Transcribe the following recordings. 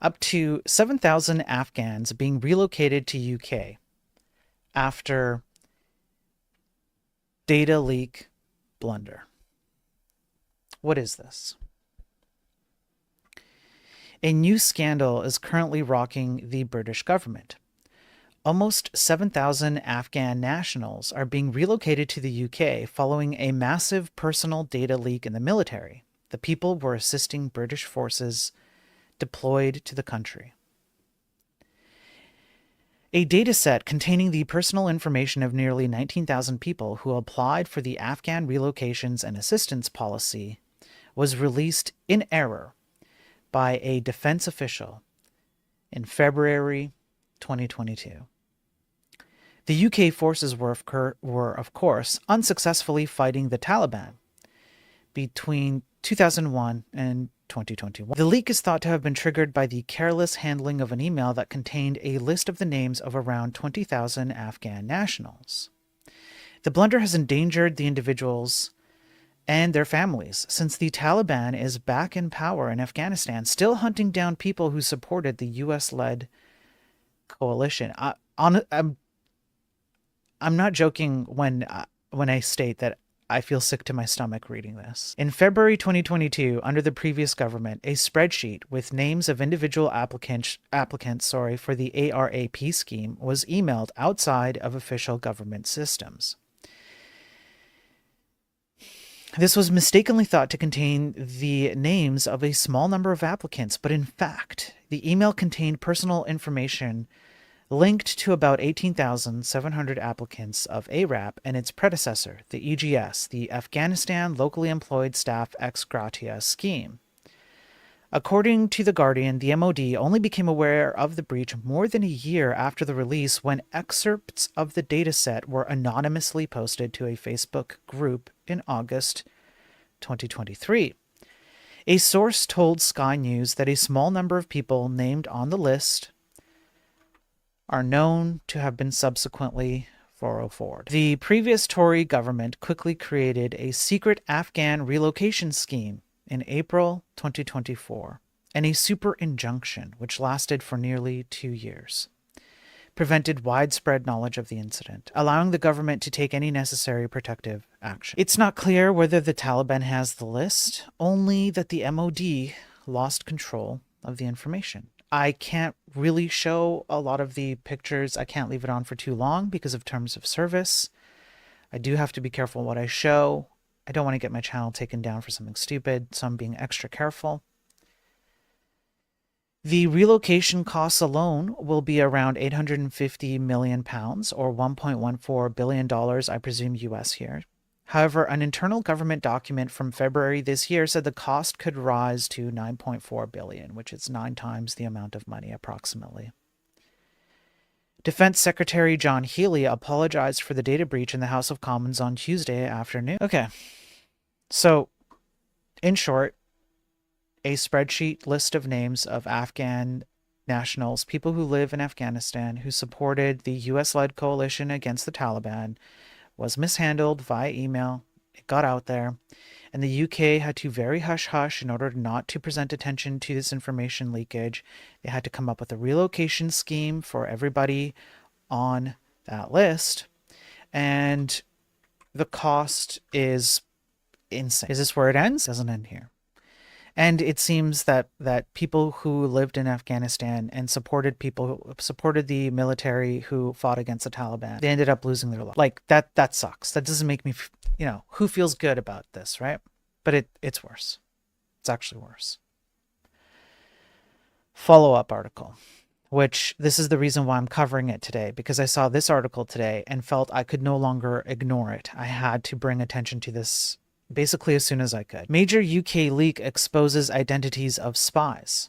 Up to 7,000 Afghans being relocated to UK after data leak blunder. What is this? A new scandal is currently rocking the British government. Almost 7,000 Afghan nationals are being relocated to the UK following a massive personal data leak in the military. The people were assisting British forces deployed to the country. A dataset containing the personal information of nearly 19,000 people who applied for the Afghan Relocations and Assistance Policy was released in error by a defense official in February 2022. The UK forces were, of course, unsuccessfully fighting the Taliban between 2001 and 2021. The leak is thought to have been triggered by the careless handling of an email that contained a list of the names of around 20,000 Afghan nationals. The blunder has endangered the individuals and their families, since the Taliban is back in power in Afghanistan, still hunting down people who supported the US-led coalition. I'm not joking when I state that I feel sick to my stomach reading this. In February 2022, under the previous government, a spreadsheet with names of individual applicants for the ARAP scheme was emailed outside of official government systems. This was mistakenly thought to contain the names of a small number of applicants, but in fact, the email contained personal information linked to about 18,700 applicants of ARAP and its predecessor, the EGS, the Afghanistan Locally Employed Staff Ex Gratia Scheme. According to The Guardian, the MOD only became aware of the breach more than a year after the release, when excerpts of the dataset were anonymously posted to a Facebook group in August 2023. A source told Sky News that a small number of people named on the list are known to have been subsequently 404'd. The previous Tory government quickly created a secret Afghan relocation scheme in April 2024, and a super injunction, which lasted for nearly 2 years, prevented widespread knowledge of the incident, allowing the government to take any necessary protective action. It's not clear whether the Taliban has the list, only that the MOD lost control of the information. I can't really show a lot of the pictures. I can't leave it on for too long because of terms of service. I do have to be careful what I show. I don't want to get my channel taken down for something stupid, so I'm being extra careful. The relocation costs alone will be around £850 million, or $1.14 billion, I presume US here. However, an internal government document from February this year said the cost could rise to $9.4 billion, which is 9 times the amount of money approximately. Defense Secretary John Healey apologized for the data breach in the House of Commons on Tuesday afternoon. Okay, so in short, a spreadsheet list of names of Afghan nationals, people who live in Afghanistan, who supported the US-led coalition against the Taliban, was mishandled via email. It got out there, and the UK had to very hush-hush in order not to present attention to this information leakage. They had to come up with a relocation scheme for everybody on that list, and the cost is insane. Is this where it ends? It doesn't end here. And it seems that people who lived in Afghanistan and supported the military who fought against the Taliban, they ended up losing their life. Like, that sucks. That doesn't make me, who feels good about this, right? But it's worse. It's actually worse. Follow-up article, which this is the reason why I'm covering it today, because I saw this article today and felt I could no longer ignore it. I had to bring attention to this basically as soon as I could. Major UK leak exposes identities of spies,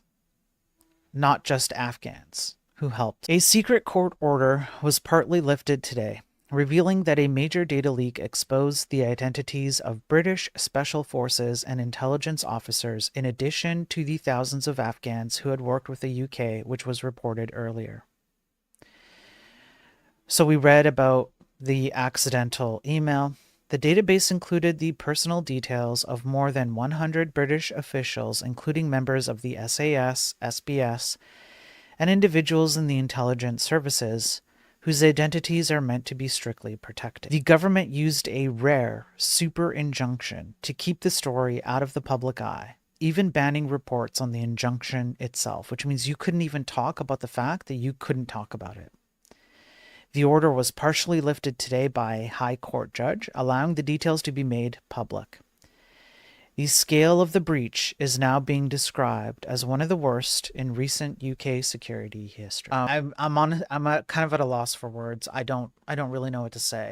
not just Afghans, who helped. A secret court order was partly lifted today, revealing that a major data leak exposed the identities of British special forces and intelligence officers, in addition to the thousands of Afghans who had worked with the UK, which was reported earlier. So we read about the accidental email The database included the personal details of more than 100 British officials, including members of the SAS, SBS, and individuals in the intelligence services, whose identities are meant to be strictly protected. The government used a rare super injunction to keep the story out of the public eye, even banning reports on the injunction itself, which means you couldn't even talk about the fact that you couldn't talk about it. The order was partially lifted today by a high court judge, allowing the details to be made public. The scale of the breach is now being described as one of the worst in recent UK security history. I'm kind of at a loss for words. I don't really know what to say.